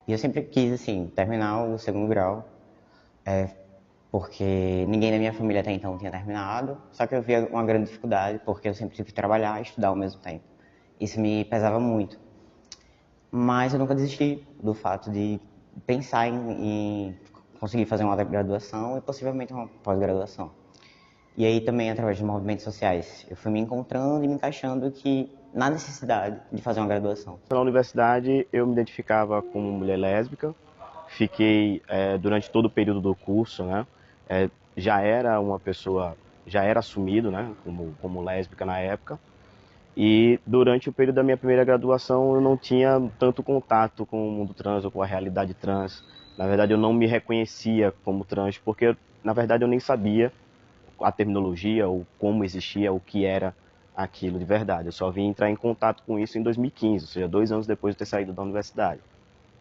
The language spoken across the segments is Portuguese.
E eu sempre quis, assim, terminar o segundo grau, porque ninguém da minha família até então tinha terminado, só que eu via uma grande dificuldade, porque eu sempre tive que trabalhar e estudar ao mesmo tempo. Isso me pesava muito. Mas eu nunca desisti do fato de pensar em conseguir fazer uma graduação e possivelmente uma pós-graduação. E aí também através de movimentos sociais, eu fui me encontrando e me encaixando que na necessidade de fazer uma graduação. Na universidade eu me identificava como mulher lésbica, fiquei durante todo o período do curso, né? Já era uma pessoa, já era assumido, né? Como lésbica na época. E durante o período da minha primeira graduação eu não tinha tanto contato com o mundo trans ou com a realidade trans. Na verdade eu não me reconhecia como trans porque na verdade eu nem sabia a terminologia, ou como existia, o que era aquilo de verdade. Eu só vim entrar em contato com isso em 2015, ou seja, 2 anos depois de ter saído da universidade.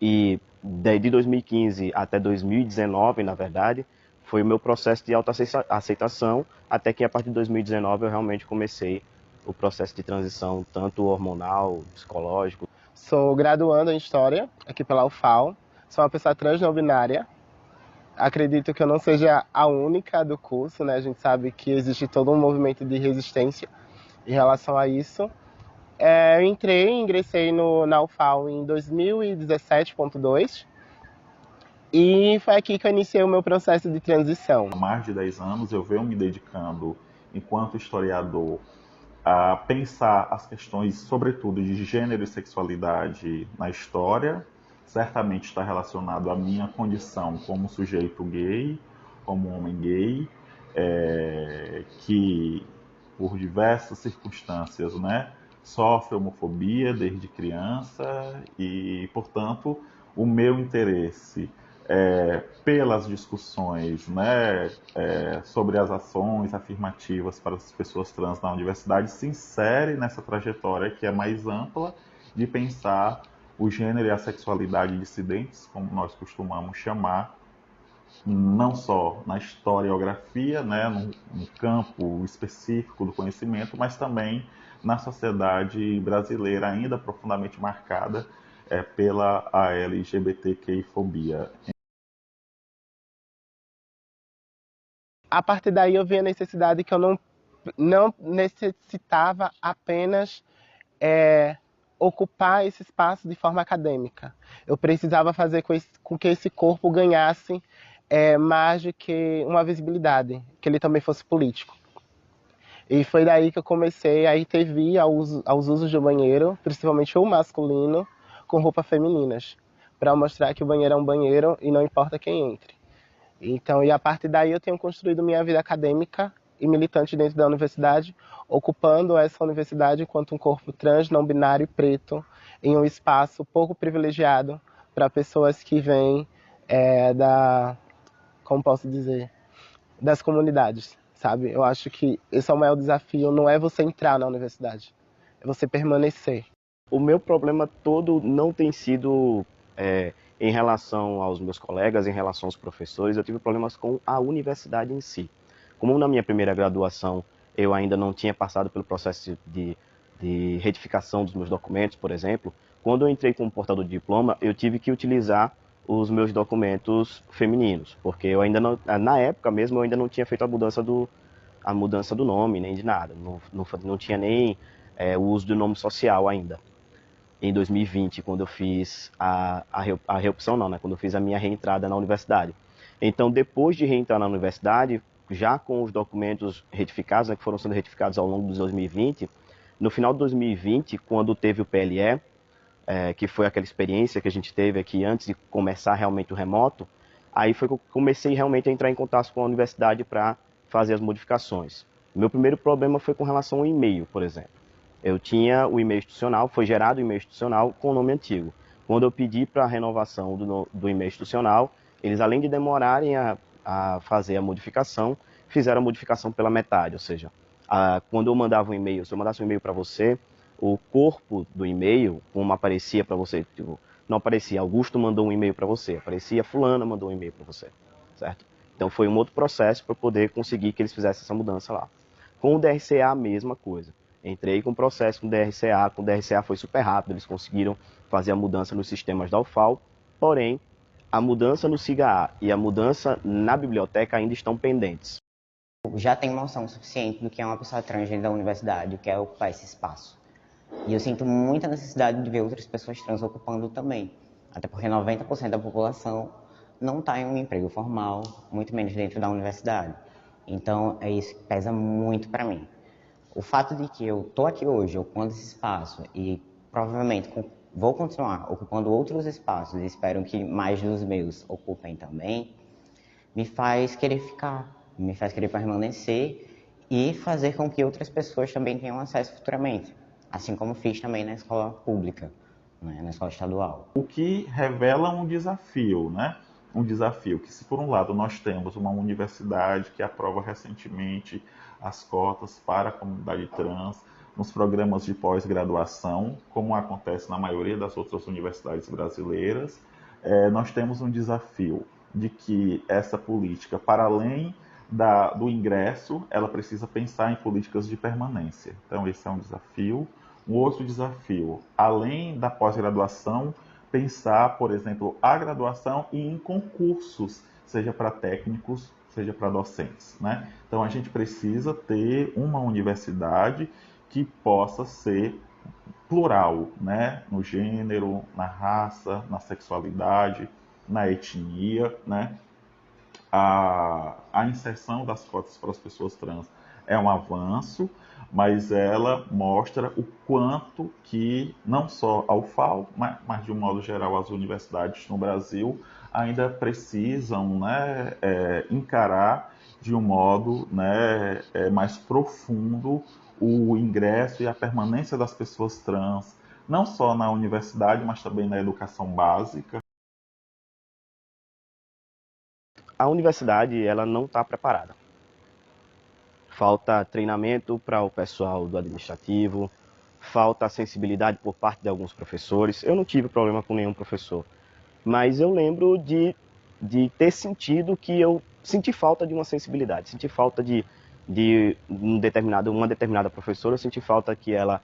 E de 2015 até 2019, na verdade, foi o meu processo de autoaceitação, até que a partir de 2019 eu realmente comecei o processo de transição, tanto hormonal, psicológico. Sou graduando em História, aqui pela UFAL. Sou uma pessoa trans não binária. Acredito que eu não seja a única do curso, né? A gente sabe que existe todo um movimento de resistência em relação a isso. Eu ingressei na UFAL em 2017.2 e foi aqui que eu iniciei o meu processo de transição. Há mais de 10 anos eu venho me dedicando, enquanto historiador, a pensar as questões, sobretudo, de gênero e sexualidade na história. Certamente está relacionado à minha condição como sujeito gay, como homem gay, que por diversas circunstâncias, né, sofre homofobia desde criança e, portanto, o meu interesse pelas discussões, né, sobre as ações afirmativas para as pessoas trans na universidade se insere nessa trajetória que é mais ampla de pensar o gênero e a sexualidade dissidentes, como nós costumamos chamar, não só na historiografia, né, num campo específico do conhecimento, mas também na sociedade brasileira ainda profundamente marcada pela LGBTQI-fobia. A partir daí eu vi a necessidade que eu não necessitava apenas ocupar esse espaço de forma acadêmica. Eu precisava fazer com que esse corpo ganhasse mais do que uma visibilidade, que ele também fosse político. E foi daí que eu comecei a intervir aos usos do banheiro, principalmente o masculino, com roupas femininas, para mostrar que o banheiro é um banheiro e não importa quem entre. Então, e a partir daí eu tenho construído minha vida acadêmica e militante dentro da universidade, ocupando essa universidade enquanto um corpo trans, não binário e preto, em um espaço pouco privilegiado para pessoas que vêm como posso dizer, das comunidades, sabe? Eu acho que esse é o maior desafio, não é você entrar na universidade, é você permanecer. O meu problema todo não tem sido em relação aos meus colegas, em relação aos professores, eu tive problemas com a universidade em si. Como na minha primeira graduação eu ainda não tinha passado pelo processo de retificação dos meus documentos, por exemplo, quando eu entrei como portador de diploma, eu tive que utilizar os meus documentos femininos, porque eu ainda não, na época mesmo, eu ainda não tinha feito a mudança do nome, nem de nada, não tinha nem o uso do nome social ainda em 2020, quando eu fiz a reopção, não, né? Quando eu fiz a minha reentrada na universidade. Então, depois de reentrar na universidade, já com os documentos retificados, né, que foram sendo retificados ao longo de 2020, no final de 2020, quando teve o PLE, que foi aquela experiência que a gente teve aqui antes de começar realmente o remoto, aí foi que eu comecei realmente a entrar em contato com a universidade para fazer as modificações. O meu primeiro problema foi com relação ao e-mail, por exemplo. Eu tinha o e-mail institucional, foi gerado o e-mail institucional com o nome antigo. Quando eu pedi para a renovação do e-mail institucional, eles, além de demorarem a fazer a modificação, fizeram a modificação pela metade. Ou seja, quando eu mandava um e-mail, se eu mandasse um e-mail para você, o corpo do e-mail, como aparecia para você, tipo, não aparecia Augusto mandou um e-mail para você, aparecia Fulana mandou um e-mail para você, certo? Então foi um outro processo para poder conseguir que eles fizessem essa mudança lá. Com o DRCA, a mesma coisa. Entrei com o processo com o DRCA foi super rápido, eles conseguiram fazer a mudança nos sistemas da UFAL porém, a mudança no SIGA e a mudança na biblioteca ainda estão pendentes. Já tenho noção suficiente do que é uma pessoa trans dentro da universidade, o que é ocupar esse espaço. E eu sinto muita necessidade de ver outras pessoas trans ocupando também. Até porque 90% da população não está em um emprego formal, muito menos dentro da universidade. Então, é isso que pesa muito para mim. O fato de que eu estou aqui hoje, ocupando esse espaço, e provavelmente vou continuar ocupando outros espaços, e espero que mais dos meus ocupem também, me faz querer ficar, me faz querer permanecer e fazer com que outras pessoas também tenham acesso futuramente. Assim como fiz também na escola pública, né, na escola estadual. O que revela um desafio, né? Um desafio que, se por um lado nós temos uma universidade que aprova recentemente as cotas para a comunidade trans nos programas de pós-graduação, como acontece na maioria das outras universidades brasileiras, nós temos um desafio de que essa política, para além do ingresso, ela precisa pensar em políticas de permanência. Então, esse é um desafio. Um outro desafio, além da pós-graduação, pensar, por exemplo, a graduação e em concursos, seja para técnicos, seja para docentes, né? Então, a gente precisa ter uma universidade que possa ser plural, né? No gênero, na raça, na sexualidade, na etnia, né? A inserção das cotas para as pessoas trans é um avanço, mas ela mostra o quanto que não só a UFAL, mas de um modo geral as universidades no Brasil ainda precisam, né, encarar de um modo, né, mais profundo o ingresso e a permanência das pessoas trans, não só na universidade, mas também na educação básica. A universidade ela não está preparada. Falta treinamento para o pessoal do administrativo, falta sensibilidade por parte de alguns professores. Eu não tive problema com nenhum professor, mas eu lembro de ter sentido que eu senti falta de uma sensibilidade, senti falta de uma determinada professora, eu senti falta que ela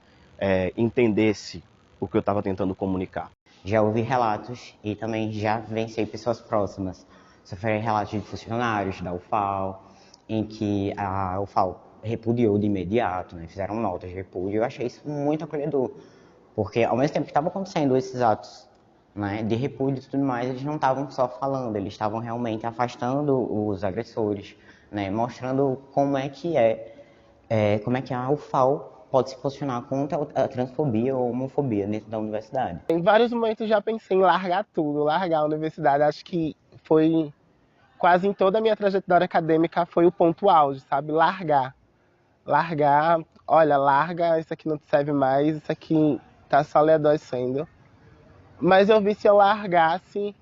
entendesse o que eu estava tentando comunicar. Já ouvi relatos e também já vivenciei pessoas próximas. Sofri relatos de funcionários da UFAL, em que a UFAL repudiou de imediato, né? Fizeram notas de repúdio. Eu achei isso muito acolhedor, porque ao mesmo tempo que estavam acontecendo esses atos, né, de repúdio e tudo mais, eles não estavam só falando, eles estavam realmente afastando os agressores, né, mostrando como é que a UFAL pode se posicionar contra a transfobia ou homofobia dentro da universidade. Em vários momentos já pensei em largar tudo, largar a universidade. Acho que foi quase em toda a minha trajetória acadêmica foi o ponto auge, sabe? Largar, olha, larga, isso aqui não te serve mais, isso aqui tá só lhe adoecendo. Mas eu vi se eu largasse,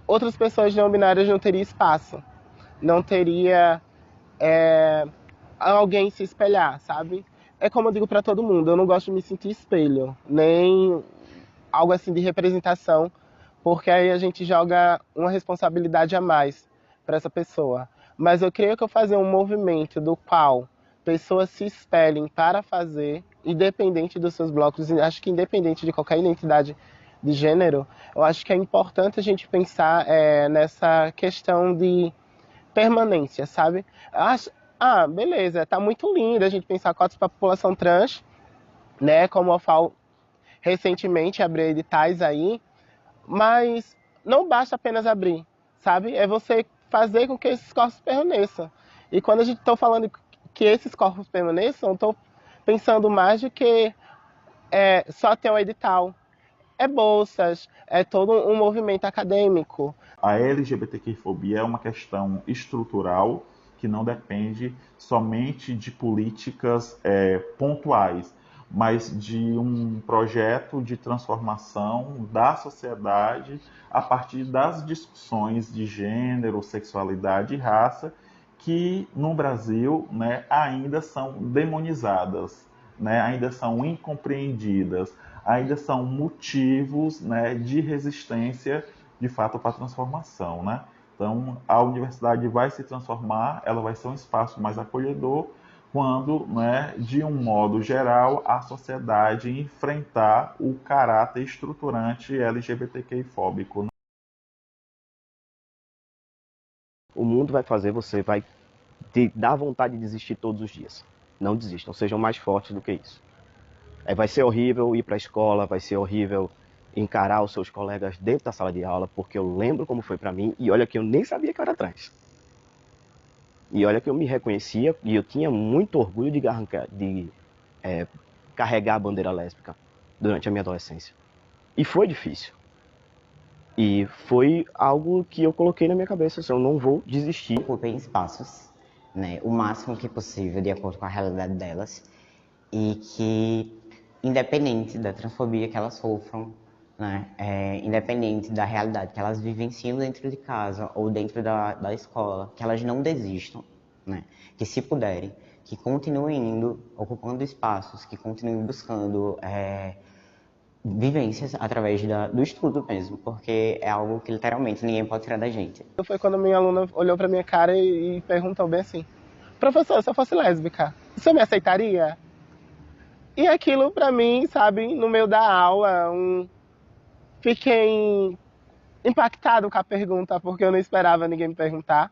outras pessoas não binárias não teriam espaço. Não teria alguém se espelhar, sabe? É como eu digo pra todo mundo, eu não gosto de me sentir espelho, nem algo assim de representação, porque aí a gente joga uma responsabilidade a mais para essa pessoa. Mas eu creio que eu fazer um movimento do qual pessoas se espelhem para fazer, independente dos seus blocos, e acho que independente de qualquer identidade de gênero, eu acho que é importante a gente pensar nessa questão de permanência, sabe? Beleza, tá muito lindo a gente pensar cotas para a população trans, né? Como eu falo, recentemente abri editais aí, mas não basta apenas abrir, sabe? É você fazer com que esses corpos permaneçam. E quando a gente está falando que esses corpos permaneçam, estou pensando mais do que só ter um edital. É bolsas, é todo um movimento acadêmico. A LGBTQ-fobia é uma questão estrutural que não depende somente de políticas pontuais, mas de um projeto de transformação da sociedade a partir das discussões de gênero, sexualidade e raça que no Brasil, né, ainda são demonizadas, né, ainda são incompreendidas, ainda são motivos, né, de resistência de fato para a transformação, né? Então, a universidade vai se transformar, ela vai ser um espaço mais acolhedor, quando, né, de um modo geral, a sociedade enfrentar o caráter estruturante LGBTQI-fóbico. O mundo vai te dar vontade de desistir todos os dias. Não desistam, sejam mais fortes do que isso. Vai ser horrível ir para a escola, vai ser horrível encarar os seus colegas dentro da sala de aula, porque eu lembro como foi para mim, e olha que eu nem sabia que eu era trans. E olha que eu me reconhecia, e eu tinha muito orgulho de carregar a bandeira lésbica durante a minha adolescência. E foi difícil. E foi algo que eu coloquei na minha cabeça, assim, eu não vou desistir. Ocupem espaços, né, o máximo que possível, de acordo com a realidade delas, e que, independente da transfobia que elas sofram, né, independente da realidade que elas vivenciam dentro de casa ou dentro da escola, que elas não desistam, né, que se puderem, que continuem indo, ocupando espaços, que continuem buscando vivências através do estudo mesmo, porque é algo que literalmente ninguém pode tirar da gente. Foi quando minha aluna olhou pra minha cara e perguntou bem assim: professor, se eu fosse lésbica, o senhor me aceitaria? E aquilo pra mim, sabe, no meio da aula, fiquei impactado com a pergunta, porque eu não esperava ninguém me perguntar.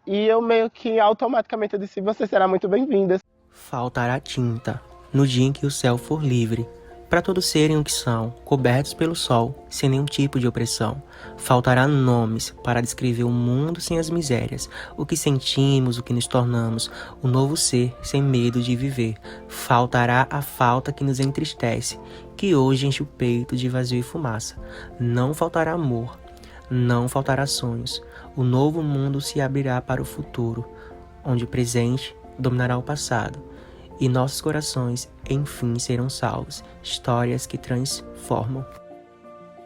E eu meio que automaticamente eu disse: você será muito bem-vinda. Faltará tinta no dia em que o céu for livre, para todos serem o que são, cobertos pelo sol, sem nenhum tipo de opressão. Faltará nomes para descrever o mundo sem as misérias, o que sentimos, o que nos tornamos, o novo ser sem medo de viver. Faltará a falta que nos entristece, que hoje enche o peito de vazio e fumaça. Não faltará amor, não faltará sonhos. O novo mundo se abrirá para o futuro, onde o presente dominará o passado. E nossos corações, enfim, serão salvos. Histórias que transformam.